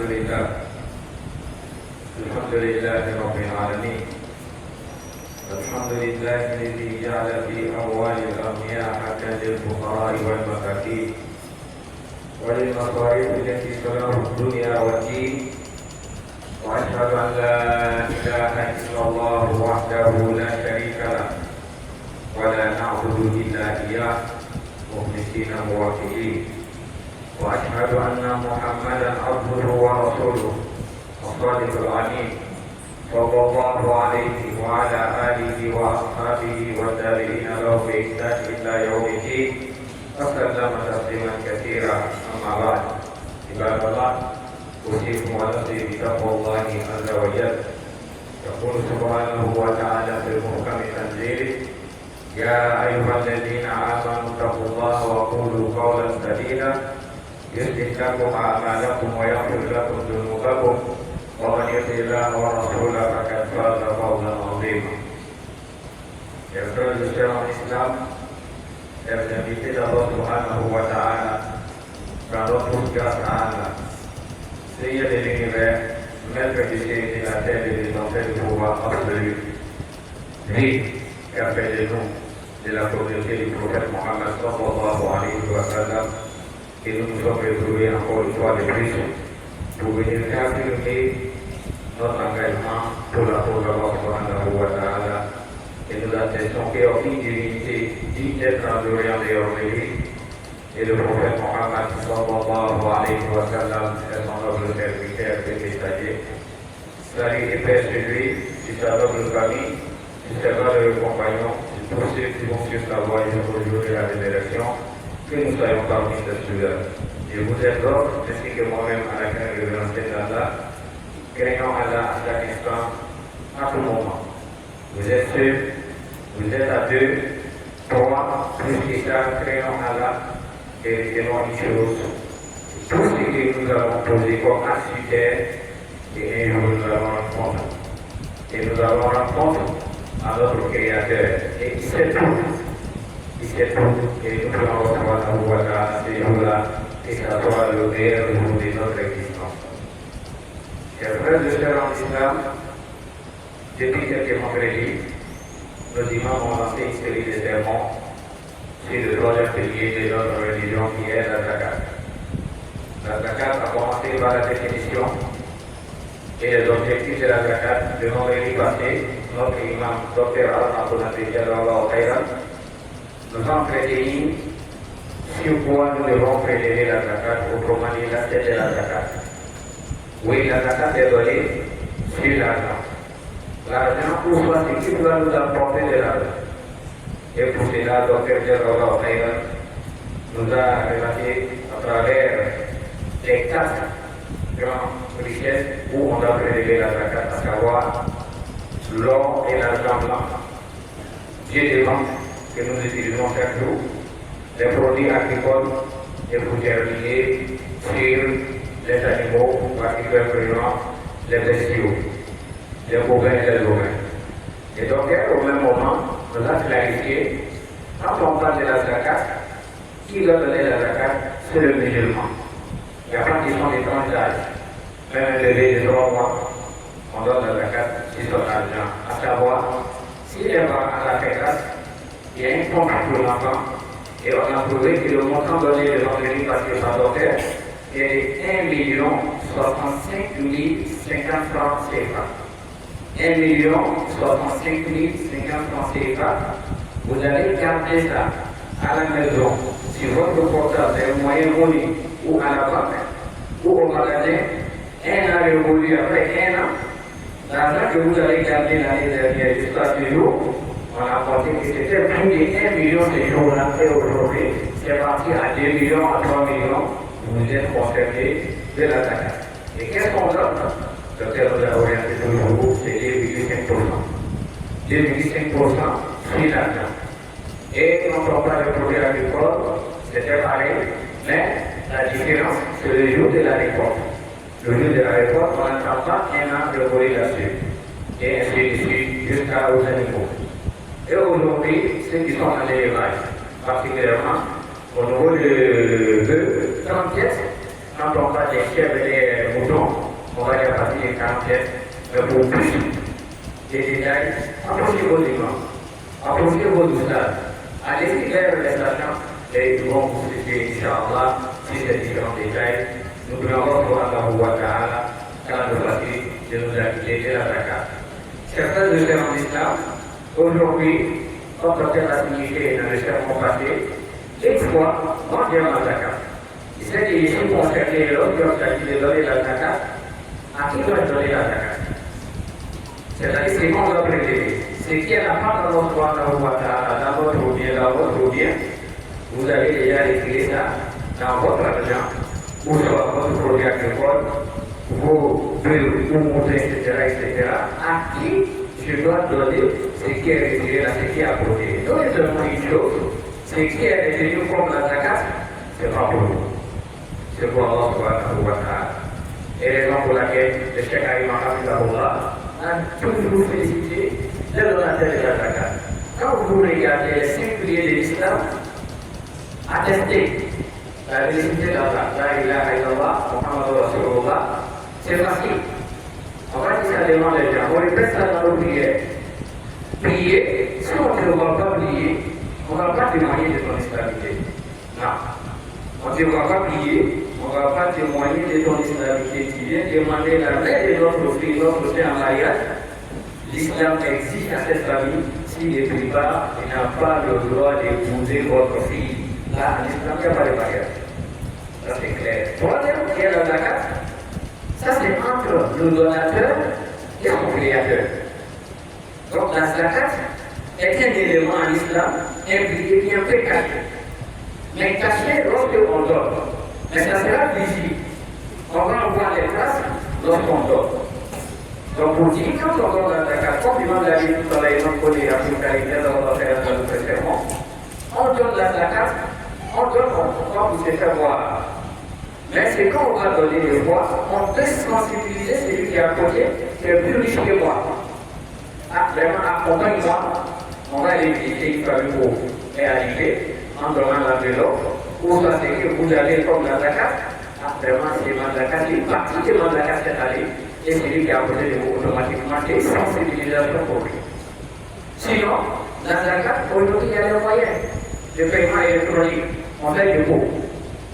الحمد لله رب العالمين. الحمد لله الذي جعل في أموال الأغنياء حقا للفقراء والمساكين وللمصاريف التي تنال الدنيا والدين. وأشهد أن لا إله إلا الله وحده لا شريك له ولا نعبد إلا إياه مخلصين موحدين. وأشهد أن محمدا عبده ورسوله الصادق الأمين صلى الله عليه وعلى آله وأصحابه والتابعين له بإحسان إلى يوم الدين وسلم تسليما كثيرا. أما بعد، عباد الله، أوصيكم ونفسي بتقوى الله عز وجل. يقول سبحانه وتعالى في محكم تنزيله: يا أيها الذين آمنوا اتقوا الله وقولوا قولا سديدا يصلح لكم أعمالكم ويغفر لكم ذنوبكم ومن يطع الله ورسوله فقد فاز فوزا عظيما. Chers frères et sœurs en islam, chers invités d'Allah subhanahu wa ta'ala, par notre grâce à Allah, Seigneur de l'univers, maître du ciel et de la terre et des enfers du pouvoir absolu, lui qui a fait de nous de la communauté du prophète Mohammed sallallahu alayhi wa sallam, et nous nous sommes retrouvés encore une fois de plus pour venir réaffirmer notre engagement pour la cause d'Allah subhanahu wa ta'ala, et nous attestons qu'aucune divinité digne d'être adorée et ornée, et le prophète Mohammed sallallahu alayhi wa sallam est son noble serviteur et messager. Salut et paix sur lui, sur sa noble famille, sur ses valeureux compagnons, sur tous ceux qui vont suivre sa voie jusqu'au jour de la révélation. Que nous soyons parmi ceux-là. Je vous exhorte, ainsi que moi-même, à la crainte révérentielle d'Allah, craignant Allah à chaque instant, à tout moment. Vous êtes seul, vous êtes à deux, trois, plus que ça, craignant Allah, et retenons une chose. Tout ce que nous avons posé comme accident, et un jour nous allons rendre compte. Et nous allons rendre compte à notre Créateur. Et il sait tout. Il sait tout. Et nous allons recevoir la voie à ces jours-là, et ça soit le meilleur jour de notre existence. Chers frères et sœurs en islam, depuis quelques vendredis, nos imams ont lancé une série de sermons sur le troisième pilier de notre religion qui est la zakat. La zakat a commencé par la définition et les objectifs de la zakat. Le vendredi passé, notre imam, Dr. Al-Abdoulaye Jallallah Khairan, nous a entretenu sur quoi nous devons prélever la zakat, autrement dit l'assiette de la zakat. Oui, la zakat est donnée sur l'argent. L'argent pour soit ce qui doit nous apporter de l'argent. Et pour cela, Dr. Jallallah Khairan nous a relaté à travers les 4 grandes richesses où on doit prélever la zakat, à savoir l'or et l'argent blanc. Dieu demande que nous utilisons chaque jour, les produits agricoles, les fougères liées sur les animaux, particulièrement les bestiaux, les bovins et les ovins. Et donc, au même moment, nous a clarifié, quand on parle de la zakat, qui doit donner la zakat, c'est le musulman. Il n'y a pas de question de tranchage. Même un bébé de 3 mois, on donne la zakat sur son argent. À savoir, s'il est pas à la fédération, il y a une pompe pour l'enfant, et on a prouvé que le montant donné de vendredi passé par docteur est de 1 065 050 francs CFA. 1 065 050 francs CFA. Vous allez garder ça à la maison, sur votre portable, un moyen monnaie, ou à la banque, ou au magasin. Un an révolu après 1 an, l'argent que vous avez gardé l'année dernière jusqu'à ce jour, on a compté que c'était plus de 1 million de jours là, et aujourd'hui, c'est parti à 2 millions, à 3 millions, vous êtes concernés de la zakat. Et qu'est-ce qu'on donne? Le docteur nous a orienté toujours, c'est 2,5%. 2,5% sur l'argent. Et quand on parle de produits agricoles, c'était pareil, mais la différence, c'est le jour de la récolte. Le jour de la récolte, on n'attend pas 1 an de voler là-dessus. Et ainsi de suite, jusqu'aux animaux. Et aujourd'hui, ceux qui sont en élevage, particulièrement au niveau de 30 pièces, quand on parle des chèvres et des moutons, Mais pour plus de détails, approchez vos imams, approchez vos oustas, allez vers les stations et nous allons vous expliquer, Inch'Allah, si ces différents détails. Nous prions Allah wa ta'ala, car nous facilite de nous acquitter de la zakat. Certains de chers en islam, aujourd'hui, comme la signifié dans le sermon passé, une fois, mendiant la zakat. Il s'est dit ici concerné l'autre qui a dit de donner la zakat, à qui doit donner la zakat? C'est-à-dire, c'est qu'on doit prélever. Ce qui est la part dans notre dans votre bien, vous avez déjà écrit ça dans votre argent, ou sur votre produit agricole, vos bulles, vos moutons, etc. À qui je dois donner ce qui est retiré là, ce qui est apporté. Donnez seulement une chose, ce qui est retenu comme la zakat, c'est pas pour vous. C'est pour Allah subhanahu wa ta'ala. Et raison pour laquelle le Cheikh Ali Hafizahullah a toujours félicité le donateur de la zakat. Quand vous regardez les 5 piliers de l'islam, attestez la vélicité d'Allah, la ilaha illallah, Muhammad Rasulullah, c'est facile. On va dire ça devant les gens, on répète ça dans nos prières. Prier, si on ne va pas prier, on ne va pas témoigner de ton islamité. Non. On ne va pas prier, on ne va pas témoigner de ton islamité. Tu viens demander la main de notre fille, notre frère en mariage. L'islam exige à cette famille, s'il ne prie pas, il n'a pas le droit d'épouser votre fille. Là, en islam, il n'y a pas de barrière. Ça, c'est clair. Troisième, qui est la zakat, ça, c'est entre le donateur et son créateur. Donc, la zakat est un élément en islam impliqué qui est un peu caché. Mais caché lorsqu'on donne. Mais ça sera visible. On va voir les traces lorsqu'on donne. Donc, pour dire, quand on donne la zakat, comme l'imam l'a dit tout à l'heure, on connaît la pluralité dans notre sermon, on donne la zakat, on donne, on va vous faire voir. Mais c'est quand on va donner les voix, on peut sensibiliser celui qui est à côté, qui est plus riche que moi. Ah, vraiment, accompagne-moi, on va éviter une famille pauvre et arriver en donnant l'enveloppe, ou ça c'est que vous avez comme la zakat, ah, vraiment, c'est ma zakat, une partie de ma zakat cette année, et celui qui est à côté de vous, automatiquement, c'est sensibilisation pour lui. Sinon, la zakat, aujourd'hui, il y a les moyens de paiement électronique, on fait des pots.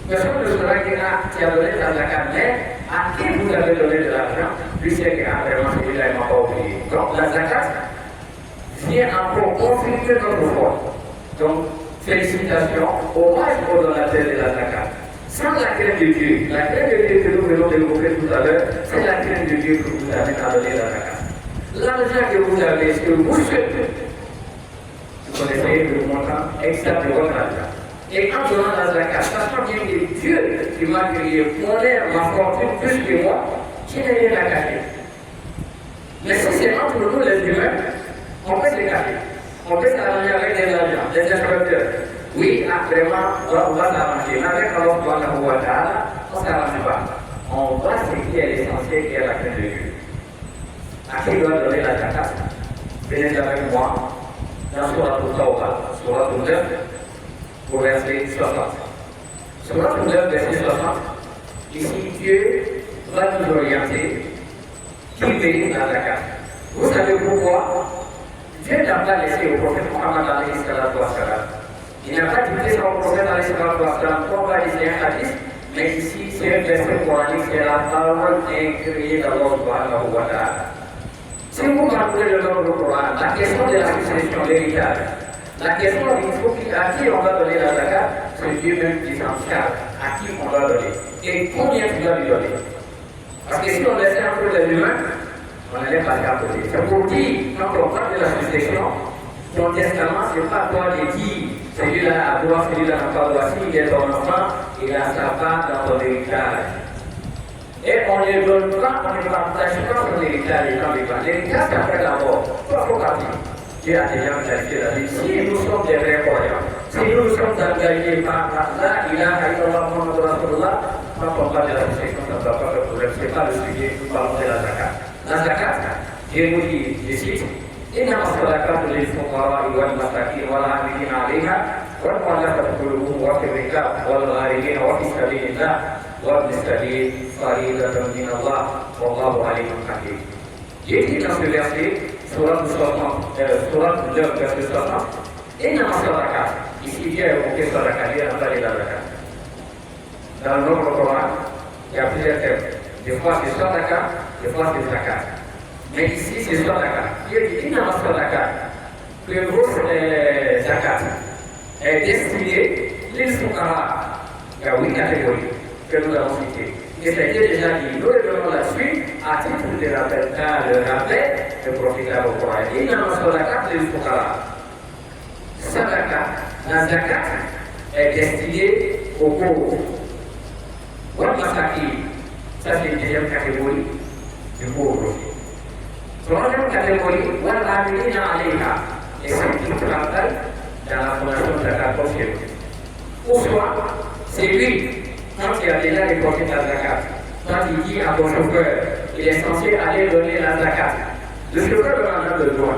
Personne ne saura qui a donné la zakat, mais à qui vous avez donné de l'argent, lui c'est que vraiment celui-là il m'a pas oublié. Donc la zakat vient encore confirmer notre foi. Donc félicitations, hommage au donateur de la zakat. Sans la crainte de Dieu, la crainte de Dieu que nous venons d'évoquer tout à l'heure, c'est la crainte de Dieu que vous avez à donner la zakat. L'argent que vous avez, est-ce que vous souhaitez? Vous connaissez le montant exact de votre argent. Et en donnant la zakat, sachant bien que Dieu qui m'a créé, mon air, ma fortune plus que moi, qui n'est rien à cacher. Mais si c'est entre nous les humains, on peut se cacher. On peut s'arranger avec des agents, des inspecteurs. Oui, vraiment, on va s'arranger. Mais avec Allah subhanahu wa ta'ala, on ne s'arrange pas. On va ce qui est l'essentiel, qui est la crainte de Dieu. À qui doit donner la zakat? Venez avec moi dans Surah Al-Tawbah, Surah Al-9, au verset 60. Surah Al-9, verset 60, ici Dieu va nous orienter qui mérite la zakat. Vous savez pourquoi? Dieu n'a pas laissé au prophète Muhammad alayhi salatu wa salam. Il n'a pas dicté ça au prophète alayhi salatu wa salam comme va dire un hadith, mais ici c'est un verset coranique, c'est la parole incréée d'Allah subhanahu wa ta'ala. Si vous parcourez le nom du Coran, la question de la succession l'héritage, la question à qui on va donner la zakat, c'est Dieu même qui s'en charge, à qui on va donner. Et combien tu dois lui donner? Parce que si on laissait un peu les humains, on allait passer à côté. C'est pour dire, quand on parle de la succession, ton testament, ce n'est pas toi de dire, celui-là a droit, celui-là n'a pas droit. S'il est ton enfant, il a sa part dans ton héritage. Et on ne donne pas, on ne partage pas son héritage dans les plans. L'héritage, c'est après la mort. Toi, il faut partir. Dieu a déjà clarifié la vie. Si nous sommes des vrais croyants, si nous sommes engagés par Allah, il a Allah, Muhammad Rasulullah, quand on parle de la succession, ça ne va pas le problème. Ce n'est pas le sujet, nous parlons de la zakat. La zakat, Dieu nous dit, je cite, إنما الصدقات للفقراء والمساكين والعاملين عليها والمؤلفة قلوبهم وفي الركاب والغارمين وفي سبيل الله وابن السبيل فريضة من الله والله عليم حكيم. J'ai dit dans ce verset, Surat 9, verset 60, et dans Sadaka, ici il y a évoqué Sadaka, il y a parlé de la zakat. Dans le nombre Coran, il y a plusieurs termes. Des fois c'est Sadaka, des fois c'est Zakat. Mais ici c'est Sadaka. Il y a dans Sadaka que votre Zakat est destiné les Soukara. Il y a 8 catégories que nous avons citées. Et ça a été déjà dit. Nous revenons là-dessus à titre de rappel, car le rappel est profitable au Coran. Il y a dans Sadaka les Soukara. Sadaka, la Zakat est destinée aux pauvres. Wal Masaki, ça c'est une deuxième catégorie du pauvre. Troisième catégorie, Wal Amilina Alayha, et ceux qui travaillent dans la fondation de la zakat chez nous. Ou soit, c'est lui, quand il a déjà récolté la zakat, quand il dit à ton chauffeur, il est censé aller donner la zakat. Le chauffeur va en besoin.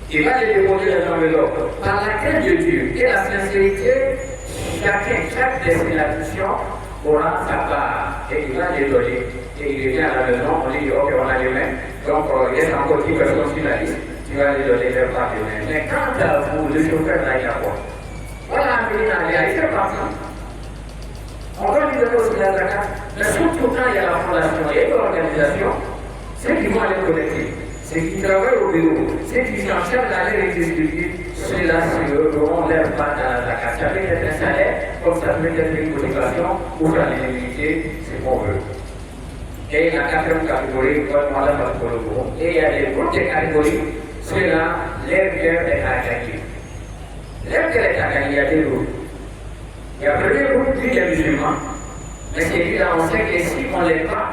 Il va les déposer dans l'enveloppe. Par la crainte de Dieu et la sincérité, chaque destination aura sa part et il va les donner. Et il revient à la maison, on dit ok, on a les mains, donc il reste encore 10 personnes sur la liste, tu vas les donner leur part des mains. Mais quant à vous, le chauffeur n'a rien à voir. Voilà, il fait partie. On va lui donner aussi la zakat, mais surtout quand il y a la fondation et l'organisation, ceux qui vont aller collecter, ceux qui travaillent au bureau, ceux qui s'en chargent d'aller redistribuer, ceux-là, auront leur part dans la zakat. Ça peut être un salaire, comme ça peut être une motivation ou la légitimité, c'est qu'on veut. Et la quatrième catégorie, et il y a des groupes de catégories, ceux-là, leur cœur est attaqué. Leur cœur est attaqué, il y a deux groupes. Il y a le premier groupe, lui, des musulmans, mais celui-là, on sait que si on ne l'est pas,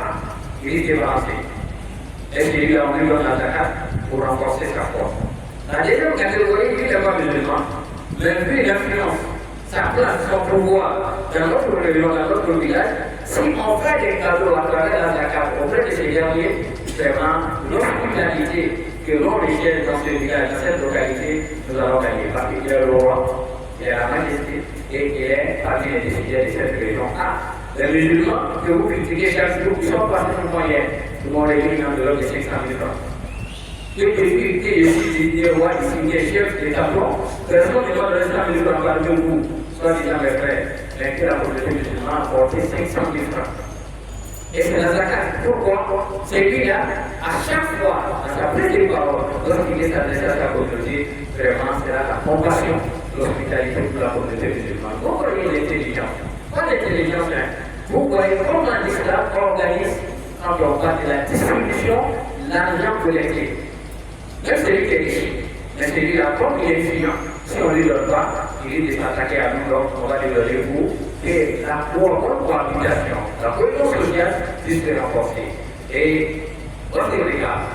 il risque de balancer. Et celui-là, on lui donne la zakat pour renforcer sa foi. La deuxième catégorie, lui, n'est pas musulman, mais lui, il influence sa place, son pouvoir dans notre région, dans notre village. Si on fait des cadeaux à travers la zakat auprès de ces derniers, vraiment, l'hospitalité que l'on recherche dans ce village, dans cette localité, nous allons gagner. Parce qu'il y a le roi, il y a la majesté, et il est parmi les décideurs de cette région. Ah, les musulmans que vous critiquez chaque jour, ils sont passés sur moyen. Tout le monde est mis dans de l'ordre de 500 000 francs. Que je suis des rois, des chefs, des tampons, personne ne va donner 100 000 francs par deux coups, soit disant mes frères, mais que la communauté musulmane a apporté 500 000 francs. Et c'est la zakat. Pourquoi? C'est lui-là, à chaque fois, à sa prise de parole, lorsqu'il est adressé à sa communauté, vraiment, c'est là la compassion, l'hospitalité pour la communauté musulmane. Vous voyez l'intelligence. Pas l'intelligence, hein. Vous voyez comment l'islam organise, quand on parle de la distribution, l'argent collecté. Même celui qui est riche, mais celui-là, comme il est étudiant, si on ne lui donne pas, il risque de s'attaquer à nous, donc on va lui donner vous. Et la bonne cohabitation, la cohésion sociale puisse se renforcer. Et lorsque vous regardez,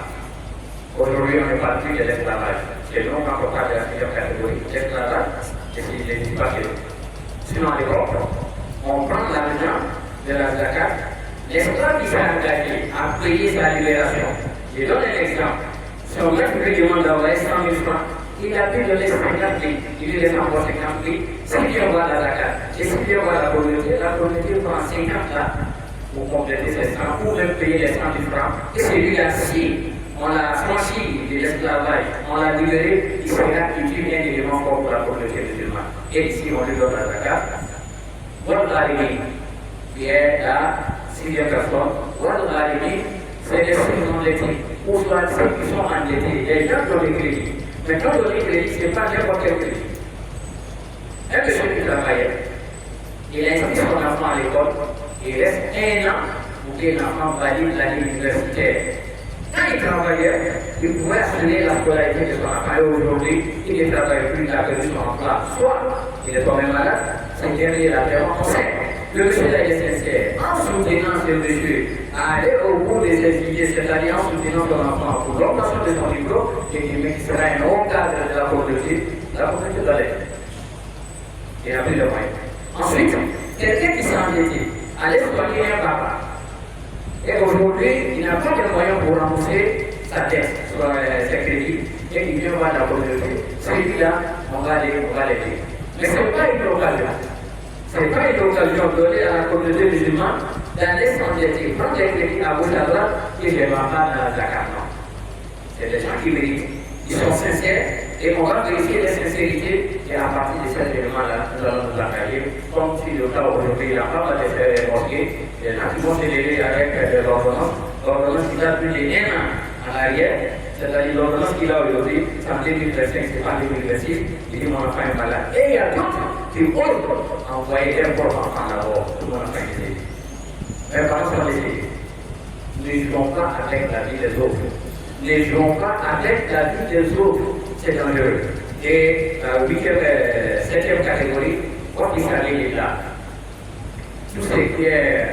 aujourd'hui on ne parle plus de l'esclavage. C'est non quand on parle de la deuxième catégorie. L'esclavage, c'est ce qu'il n'est pas que. Sinon à l'époque, on prend l'argent de la zakat, l'esclave qui s'est engagé à payer sa libération. Je donne un exemple. Si on met lui demande d'envoyer 100 000 francs, il a pu donner 50 000, il lui laisse encore 50 000. Si lui envoie la zakat, et si lui envoie la communauté prend 50 là pour compléter ses 100, pour même payer les 100 000 francs. Et celui-là, si on l'a franchi de l'esclavage, on l'a libéré, il sera utile un élément fort pour la communauté musulmane. Et ici, on lui donne la zakat. Wal Gharimi, qui est la 6e personne, Wal Gharimi, c'est les sous-endettés, ou soit ceux qui sont endettés, les gens qui ont des crédits. Mais quand on dit crédit, ce n'est pas n'importe quel crédit. Un monsieur qui travaillait, il a inscrit son enfant à l'école, il reste 1 an pour que l'enfant valide l'année universitaire. Quand il travaillait, il pouvait assurer la scolarité de son enfant. Et aujourd'hui, il ne travaille plus, il a perdu son emploi. Soit il est tombé malade, c'est dernier la terre en conseil. Le monsieur là, il est sincère. En soutenant ce monsieur à aller au bout de ses idées, c'est-à-dire en soutenant son enfant pour l'augmentation de son diplôme, et qui sera un haut cadre de la communauté doit l'être. Il a pris le moyen. Ensuite, quelqu'un qui s'est endetté, allait soigner un papa. Et aujourd'hui, il n'a pas de moyens pour rembourser sa dette, soit ses crédits, et il vient voir la communauté. Celui-là, on va l'aider. Mais ce n'est pas une occasion. Ce n'est pas une occasion donnée à la communauté musulmane d'aller s'endetter, prendre les crédits à gauche à droite et je ne vais pas dans la zakat. C'est des gens qui méritent. Ils sont sincères et on va vérifier les sincérités et à partir de ces éléments-là, nous allons nous accueillir. Comme si le cas aujourd'hui, il y a pas mal de frères mosquées, il y en a qui vont s'élever avec des ordonnances qui datent plus de 1 an en arrière, c'est-à-dire l'ordonnance qu'il a aujourd'hui, c'est en 2025, c'est pas en 2026, il dit mon enfant est malade. Et il y a d'autres qui osent envoyer un pauvre enfant d'abord, tout mon enfant est décédé. Mais par contre, ne jouons pas avec la vie des autres. Ne jouons pas avec la vie des autres. C'est dangereux. Et la 7e catégorie, quand il s'agit de là, tout ce qui est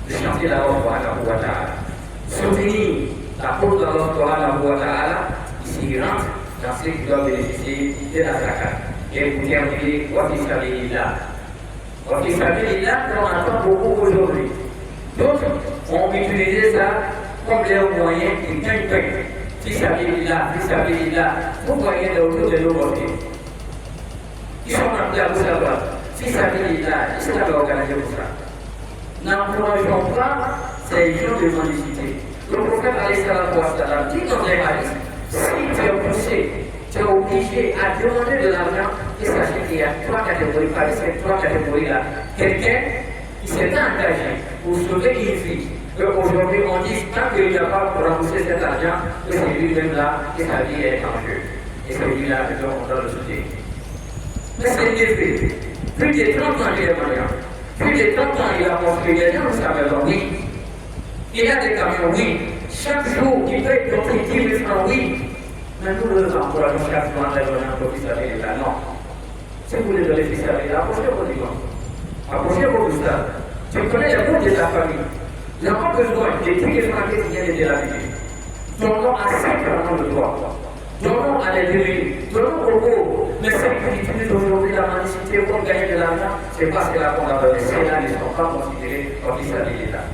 de chanter la robe à la Bouata'ala, soutenir la cause de la Bouata'ala, ici rentre dans ceux qui doivent bénéficier de la zakat. Et pour terminer, quand il s'agit de là, on entend beaucoup aujourd'hui. D'autres ont utilisé ça comme leur moyen de gagne-pain. Fils là, vous voyez autour de nos côtés. Ils sont appelés à vous savoir. Fils là, ils sont organisés pour ça. N'encourageons pas ces gens de mendicité. Le prophète dit dans les hadiths, si tu es poussé, tu es obligé à demander de l'argent, et sachez qu'il y a 3 catégories, parmi ces 3 catégories-là. Quelqu'un qui s'est engagé pour sauver une vie. Aujourd'hui, on dit tant qu'il n'y a pas pour rembourser cet argent, que c'est lui-même là, que sa vie est en jeu. Et c'est lui-là que on doit le soutenir. Mais c'est l'effet. Plus de 30 ans, il est marié. Plus de 30 ans, il a construit les gens, sa maison, oui. Il a des camions, oui. Chaque jour, il paye donc 10 000 francs, oui. Mais nous ne nous encourageons chaque fois à donner un peu plus à l'État. Non. Si vous voulez donner plus à l'État, approchez-vous du monde. Approchez-vous de ça. Tu connais le monde de ta famille. Il n'a pas besoin des trucs qui viennent de la vie. Donnons à 5 de droit. Donnons à les démunis. Donnons aux pauvres. Mais ceux qui utilisent aujourd'hui la mendicité pour gagner de l'argent, c'est parce que là qu'on a donné. Ceux-là ne sont pas considérés comme des l'État.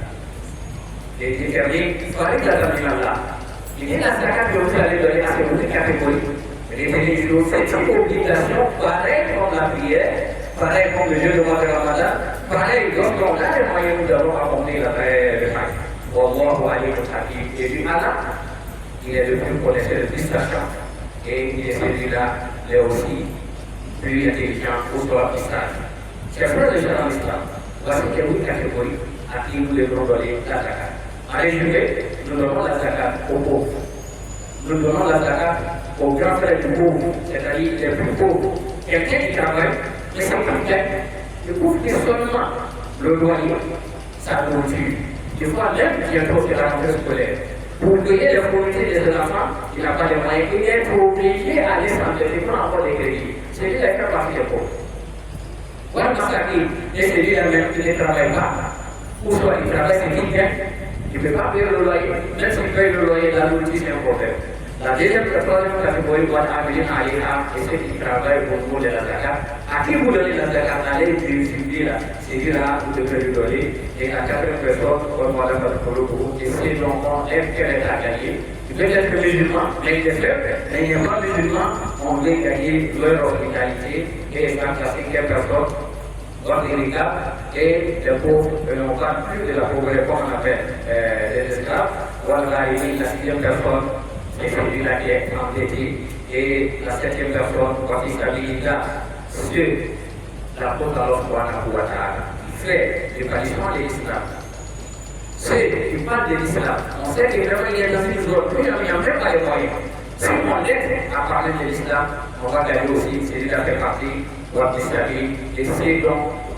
Et il termine, il fallait que la terminale là. Il y a la zakat que vous allez donner à ces catégories. C'est une obligation, pareil comme la prière, pareil comme le jeu de mois de Ramadan, pareil, lorsqu'on a les moyens, nous devons accomplir la prière de Hajj. Wallahu alayhi wa sallam. Et lui, Allah, il est le plus connaisseur, le plus sachant. Et il est celui-là, il est aussi plus intelligent pour toi qui sage. Chers frères et sœurs en islam, voici quelques catégories à qui nous devons donner la zakat. En résumé, nous donnons la zakat aux pauvres. Nous donnons la zakat aux grands frères du pauvre, c'est-à-dire les plus pauvres. Quelqu'un qui travaille, mais c'est pas bien. Il couvre que seulement le loyer, sa nourriture. Des fois, même bientôt, c'est la rentrée scolaire. Pour payer les fournitures des enfants, il n'a pas les moyens. Il est obligé à aller s'endetter pour encore des crédits. C'est lui qui fait partie des pauvres. Voilà ma famille, et c'est lui même qui ne travaille pas. Ou soit il travaille, c'est qu'il gagne. Il ne peut pas payer le loyer. Même s'il paye le loyer, la nourriture, c'est un problème. La troisième catégorie doit amener à l'État et ceux qui travaillent au niveau de la zakat. À qui vous donnez la zakat, allez distribuer là. C'est là vous devez lui donner. Et à 4 personnes, comme voilà pour le groupe, et ces enfants aiment qu'elle est à gagner. Il peut être musulman, mais il est faible, mais il n'est pas musulman, on veut gagner leur hospitalité. Et quand la 5e personne, votre irrigable, et les pauvres n'ont pas plus de la pauvreté comme on appelle les esclaves. Voilà la 6e personne. Et celui-là qui est endetté. Et la 7e personne, quand il s'habille là, sur la faute d'Allah subhanahu wa ta'ala. Il fait le bannissement de l'islam. Ceux qui parlent de l'islam, on sait que vraiment il y a dans une zone, il n'y a même pas les moyens. Si on aide à parler de l'islam, on va gagner aussi, celui-là fait partie, doit s'habiller, et ceux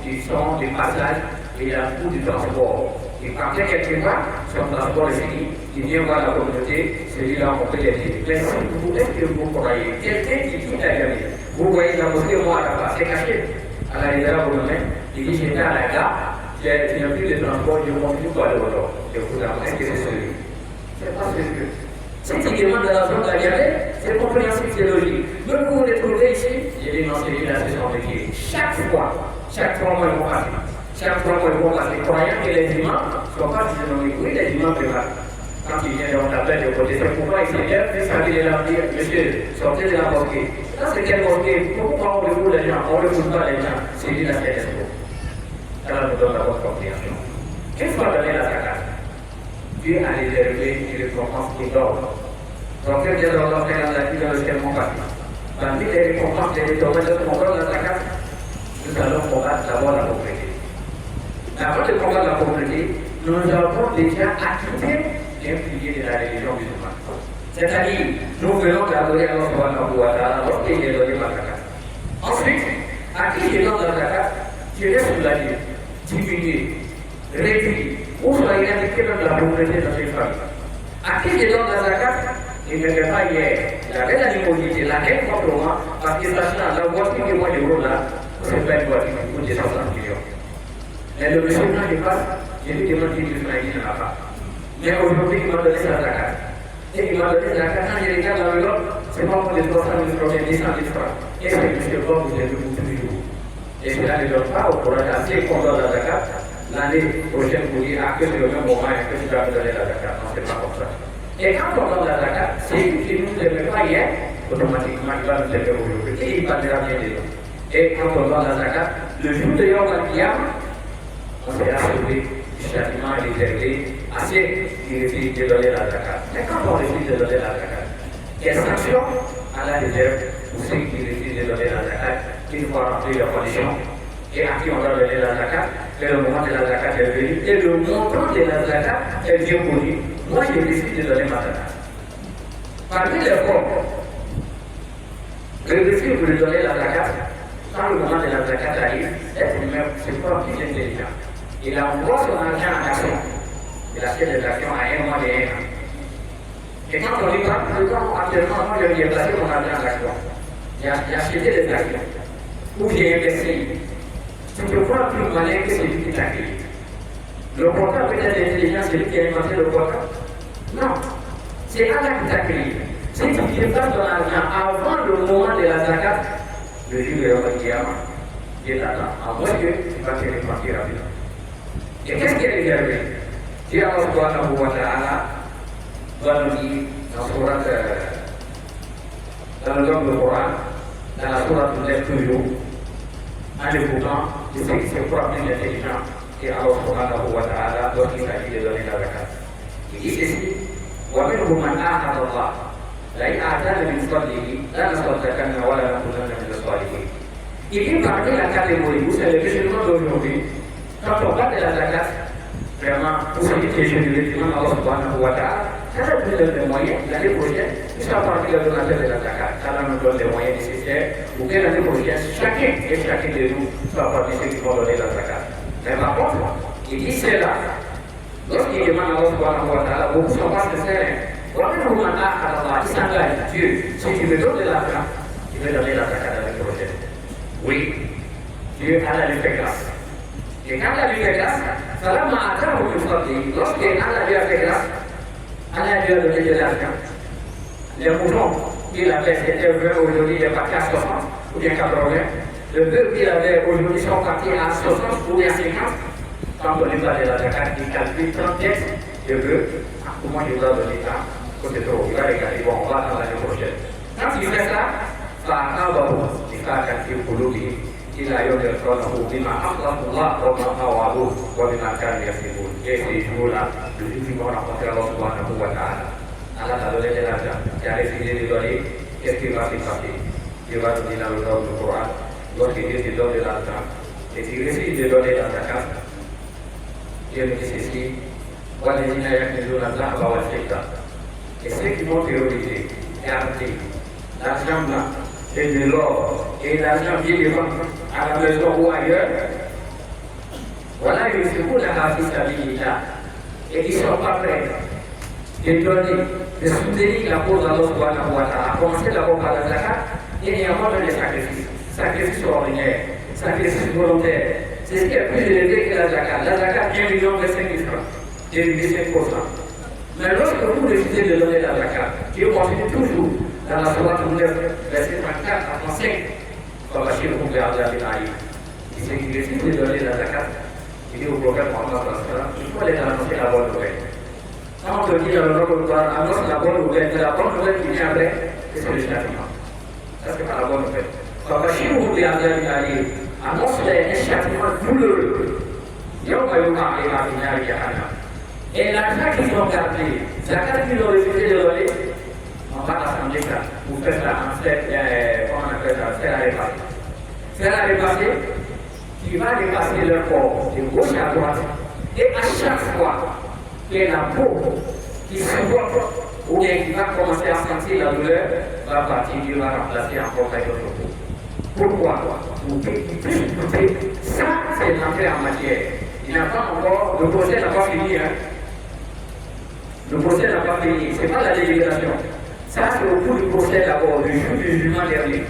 qui sont du passage et un coût du transport. Il partait quelque part, son transport est fini, il vient voir la communauté, celui-là on peut l'aider. Mais si vous, est-ce que vous croyez, quelqu'un qui quitte la galerie, vous voyez la mosquée, moi là-bas, c'est caché. À la réserve, vous le il dit j'étais à la gare, il n'y a plus de transport, je continue pour aller au nord. Je vous avoue, est-ce que c'est celui? C'est pas celui. Si tu demandes dans la zone de la galerie, c'est compréhensible, c'est logique. Mais vous les trouvez ici, il y a des enseignants là, c'est son métier. Chaque fois, moi, ils vont passer. Chaque fois qu'ils vont passer, croyant que les imams ne sont pas dynamiques. Oui, les imams préparent. Quand ils viennent, on t'appelle de côté, c'est pourquoi ils se lèvent, ils s'habillent là, dire, monsieur, sortez de la mosquée. Ça, c'est quelle mosquée? Pourquoi on refoule les gens? On ne refoule pas les gens. C'est lui la tête de Alors, nous donne la bonne compréhension. Une fois donné la zakat, Dieu a réservé une récompense énorme Donc, il y a Allah qui dans lequel on passe. Parmi les récompenses et les domaines de contrôle de la zakat, nous allons combattre d'abord la pauvreté. Avant de combattre la pauvreté, nous avons déjà acquitté un pilier de la religion musulmane. C'est-à-dire, nous venons d'adorer Allah subhanahu wa ta'ala lorsqu'il est donné la zakat. Ensuite, à qui je donne la zakat, je vais soulager, diminuer, réduire, ou soit éradiquer même la pauvreté dans une famille. À qui je donne la zakat, il ne fait pas hier. Il avait l'animosité, la haine contre moi, parce que sachant la voiture que moi je roule là, c'est pas une voiture qui coûte 150 millions. Mais le monsieur, quand il passe, je lui demande si il n'en a pas. Mais aujourd'hui, il m'a donné sa zakat. Et il m'a donné la zakat, quand je regarde l'enveloppe, c'est pas pour les 300 000 francs, 100 000 francs. Et c'est monsieur Bob, vous avez beaucoup toujours. Et cela ne donne pas au courage assez qu'on donne la zakat. L'année prochaine, vous dites, ah, que c'est le même moment, que tu dois me donner la zakat. Non, c'est pas comme ça. Et quand on donne la zakat, c'est lui qui ne nous aimait pas hier, automatiquement il va nous aimer aujourd'hui. Et il parlera bien de nous. Et quand on donne la zakat, le jour de Yom Al-Qiyam, on sera sauvé du châtiment réservé à ceux qui refusent de donner la zakat. Mais quand on refuse de donner la zakat, quelle sanction à la réserve pour ceux qui refusent de donner la zakat, une fois rempli leurs conditions, et à qui on doit donner la zakat, et le moment de la zakat est venu, et le montant de la zakat est bien connu. Moi, je décide de donner ma zakat. Parmi les formes, je décide de donner la zakat. Quand le moment de la zakat arrive, c'est pas plus intelligent. Il envoie son argent en action. Il achète des actions à un mois et un an. Et quand on lui parle, actuellement, moi, je lui ai placé mon argent en action. J'ai acheté des actions. Ou j'ai investi. Tu ne vois plus malin que celui qui t'a créé. Le portable peut être intelligent, c'est lui qui a inventé le portable. Non, c'est Allah qui t'a créé. Si tu dépenses ton argent avant le moment de la zakat, le jour de Yom Al-Qiyamah, Dieu t'attend. En moins que tu vas te repentir rapidement. Et qu'est-ce qui est réservé? Dieu Allah subhanahu wa ta'ala va nous dire dans le livre du Coran, dans la sourate de l'air toujours, en écoutant, je sais que c'est pour plus intelligent et Allah subhanahu wa ta'ala lorsqu'il s'agit de donner la zakat. Il dit ceci, وَمِنْهُمْ مَنْ آخَذَ اللَّهِ لَئِنْ آتَانَا مِنْ فَضْلِهِ لَنَصَدَّقَنَّ وَلَنَكُونَنَّ مِنَ الصَّالِحِينَ. Il dit parmi la catégorie, vous savez, les musulmans d'aujourd'hui, quand on parle de la zakat, vraiment, pour ce qui est généreux, Allah subhanahu wa ta'ala, ça va nous donner des moyens, l'année prochaine, il sera parmi les donateurs de la zakat, ça va nous donner les moyens nécessaires pour que l'année prochaine, chacun et chacun de nous soit parmi ceux qui vont donner la zakat. Mais par contre, il dit cela, lorsqu'il demande à Allah subhanahu wa ta'ala, beaucoup sont pas sincères. Il s'engage, Dieu, si tu me donnes de l'argent, tu veux donner la zakat l'année prochaine. Oui, Dieu, Allah lui fait grâce. Et quand Allah lui fait grâce, lorsque Allah lui a fait grâce, Allah lui a donné de l'argent. Les moutons qu'il avait, c'était 20, aujourd'hui il est parti à 60 ou bien 80. Le bœuf qu'il avait aujourd'hui sont partis à 60 ou bien 50. Quand on lui parle de la zakat, il calcule 30 pièces de bœuf. Comment il doit donner ça? Côté trop, il va regarder, bon, on va dans l'année prochaine. Quand il fait ça, il fait un calcul pour l'oublier. Il a eu des choses pour dire, Allah, wa kanu yaksibun. Et ces jours-là, le jour où ils vont rencontrer Allah subhanahu wa ta'ala, Allah t'a donné de l'argent, tu as refusé de donner, qu'est-ce qui va se passer? Dieu va te dire dans le temps du Coran, lorsque Dieu te donne de l'argent, et tu refuses de donner la zakat, Dieu nous dit ceci, وَالَّذِينَ يَكْنِزُونَ الذَّهَبَ وَالْفِضَّةَ. Et ceux qui vont terroriser, garder l'argent blanc et de l'or et l'argent bien devant à la maison ou ailleurs, voilà, ils se font la fiscalité et qui ne sont pas prêts de donner, de soutenir la cause d'Allah subhanahu wa ta'ala, à commencer d'abord par la zakat, et il y a moins de sacrifices, sacrifices ordinaires, sacrifices volontaires. C'est ce qui est plus élevé que la zakat. La zakat, 1 million de 5 000 francs, j'ai dit 5%. Mais lorsque vous décidez de donner la zakat, Dieu continue toujours dans la sourate 9, verset 34 à 35, comme Bachir vous regardez à l'Inaï. Il dit qu'il décide de donner la zakat, il dit au prophète Mohammed, il faut aller annoncer la bonne nouvelle. Quand on te dit dans le nom de Coran, annonce la bonne nouvelle, mais la bonne nouvelle qui vient après, c'est le châtiment. Ça, c'est pas la bonne nouvelle. Quand Bachir vous regardez à l'Inaï, annonce un châtiment douloureux. Et l'argent qu'ils ont gardé, zakat qu'ils ont refusé de donner, on on va rassembler ça pour faire ça en comment on appelle ça, faire à repasser. Faire à repasser, qui va dépasser leur corps de gauche à droite. Et à chaque fois que la peau qui se bloque ou bien qui va commencer à sentir la douleur, va partir, Dieu va remplacer encore avec d'autres peau. Pourquoi? Pour qu'il puisse goûter. Ça, c'est l'entrée en matière. Il n'a pas encore, le procès n'a pas fini. Hein. Le procès n'a pas fini. Ce n'est pas la délibération. Ça, c'est au bout du procès d'abord, du jour du jugement dernier.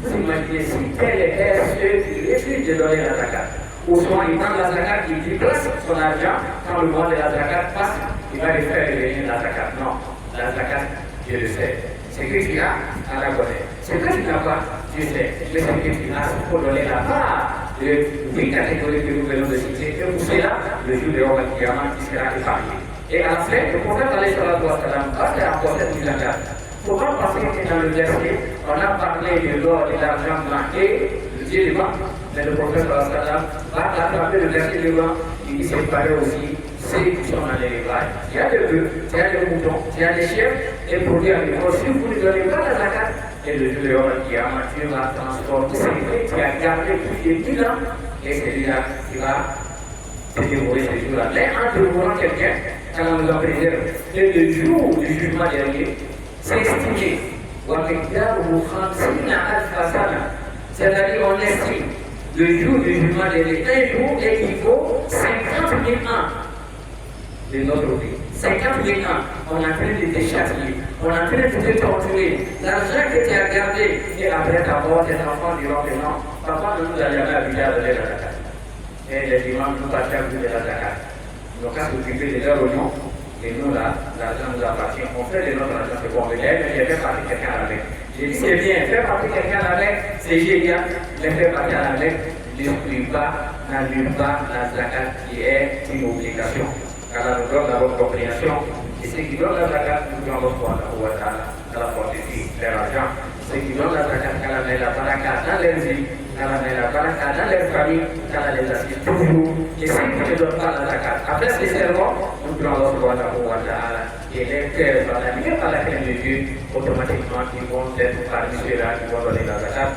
Vous imaginez si tel est ceux qui refusent de donner la zakat. Ou soit il prend la zakat, il déplace son argent, quand le mois de la zakat passe, il va lui faire revenir la zakat. Non, la zakat, Dieu le sait. C'est que tu as, on la connaît. C'est que tu n'as pas, Dieu sait. Mais c'est que tu as, il faut donner la part de 8 catégories que nous venons de citer. Et pour cela, le jour de Yom Kiyama qui sera épargné. Et à la fin, le prophète alayhi salatu wa salam va faire apporter du zakat. Comment parce que dans le verset, on a parlé de l'or et de l'argent blanqué, le Dieu du vent, mais le prophète alayhi salatu wa salam va attraper le verset du vent, il dit c'est pareil aussi, ceux qui sont dans l'élevage. Il y a des bœufs, il y a des moutons, il y a des chiens, et pour dire si vous ne donnez pas la zakat, et le jour de Yom Kiyama, Dieu va transformer celui qui a gardé plus de 1000 ans, et celui-là qui va se dévorer ce jour-là. Mais en dévorant quelqu'un, quand on nous a préservé, et le jour du jugement dernier, c'est estimé. C'est-à-dire on estime le jour du jugement dernier, un jour équivaut 50 000 ans de notre vie. 50 000 ans, on est en train de te châtier, on est en train de te torturer. L'argent que tu as gardé, et après ta mort, tes enfants diront que non, papa ne nous a jamais habitués à donner la zakat. Et les imams nous partagent de la zakat. Ils n'ont qu'à s'occuper de leur oignon. Et nous, là, l'argent nous appartient. On fait de notre argent, c'est bon. Mais j'ai fait partie quelqu'un avec. J'ai dit, c'est bien, faire partie quelqu'un avec, c'est génial. Mais faire partie avec, n'annule pas la zakat qui est une obligation. Car là, nous donne la bonne compréhension. Et ceux qui donnent la zakat, nous donnons dans la porte de l'argent. Ceux qui donnent la zakat, car la baraka dans leur vie, car la baraka dans leur famille, car les assiste toujours. Et ceux qui ne donnent pas la zakat, après ces serments, nous prenons et les cœurs banalisés par la crainte de Dieu, automatiquement, ils vont être parmi ceux-là qui vont donner la zakat.